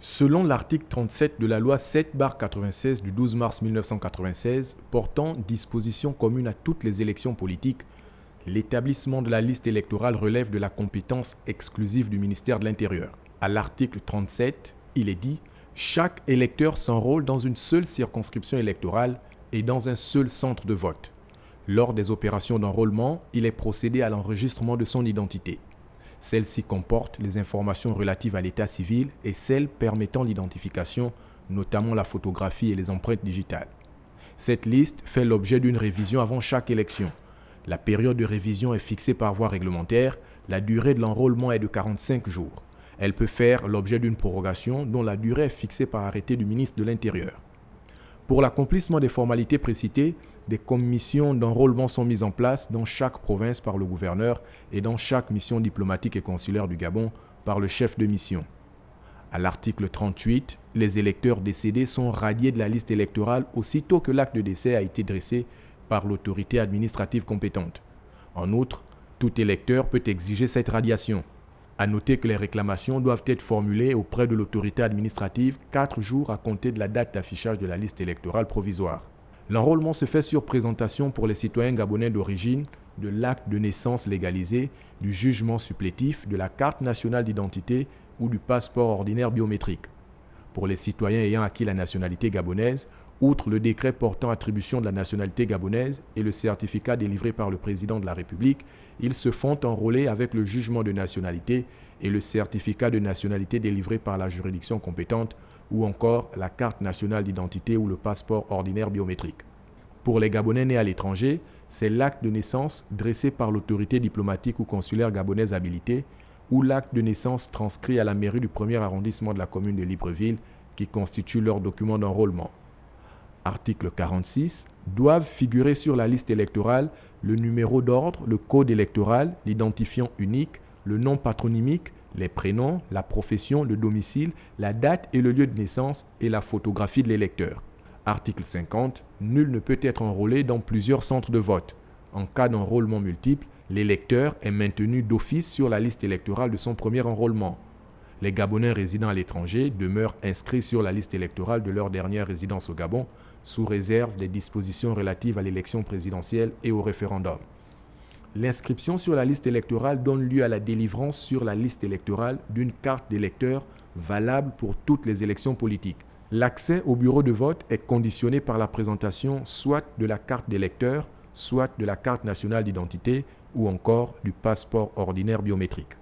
Selon l'article 37 de la loi 7/96 du 12 mars 1996 portant dispositions communes à toutes les élections politiques, l'établissement de la liste électorale relève de la compétence exclusive du ministère de l'Intérieur. À l'article 37, il est dit « Chaque électeur s'enrôle dans une seule circonscription électorale et dans un seul centre de vote. Lors des opérations d'enrôlement, il est procédé à l'enregistrement de son identité. Celle-ci comporte les informations relatives à l'état civil et celles permettant l'identification, notamment la photographie et les empreintes digitales. Cette liste fait l'objet d'une révision avant chaque élection. La période de révision est fixée par voie réglementaire. La durée de l'enrôlement est de 45 jours. Elle peut faire l'objet d'une prorogation dont la durée est fixée par arrêté du ministre de l'Intérieur. Pour l'accomplissement des formalités précitées, des commissions d'enrôlement sont mises en place dans chaque province par le gouverneur et dans chaque mission diplomatique et consulaire du Gabon par le chef de mission. À l'article 38, les électeurs décédés sont radiés de la liste électorale aussitôt que l'acte de décès a été dressé par l'autorité administrative compétente. En outre, tout électeur peut exiger cette radiation. À noter que les réclamations doivent être formulées auprès de l'autorité administrative 4 jours à compter de la date d'affichage de la liste électorale provisoire. L'enrôlement se fait sur présentation pour les citoyens gabonais d'origine de l'acte de naissance légalisé, du jugement supplétif, de la carte nationale d'identité ou du passeport ordinaire biométrique. Pour les citoyens ayant acquis la nationalité gabonaise, outre le décret portant attribution de la nationalité gabonaise et le certificat délivré par le président de la République, ils se font enrôler avec le jugement de nationalité et le certificat de nationalité délivré par la juridiction compétente ou encore la carte nationale d'identité ou le passeport ordinaire biométrique. Pour les Gabonais nés à l'étranger, c'est l'acte de naissance dressé par l'autorité diplomatique ou consulaire gabonaise habilitée ou l'acte de naissance transcrit à la mairie du 1er arrondissement de la commune de Libreville qui constitue leur document d'enrôlement. Article 46, doivent figurer sur la liste électorale le numéro d'ordre, le code électoral, l'identifiant unique, le nom patronymique, les prénoms, la profession, le domicile, la date et le lieu de naissance et la photographie de l'électeur. Article 50, nul ne peut être enrôlé dans plusieurs centres de vote. En cas d'enrôlement multiple, l'électeur est maintenu d'office sur la liste électorale de son premier enrôlement. Les Gabonais résidant à l'étranger demeurent inscrits sur la liste électorale de leur dernière résidence au Gabon, sous réserve des dispositions relatives à l'élection présidentielle et au référendum. L'inscription sur la liste électorale donne lieu à la délivrance sur la liste électorale d'une carte d'électeur valable pour toutes les élections politiques. L'accès au bureau de vote est conditionné par la présentation soit de la carte d'électeur, soit de la carte nationale d'identité ou encore du passeport ordinaire biométrique.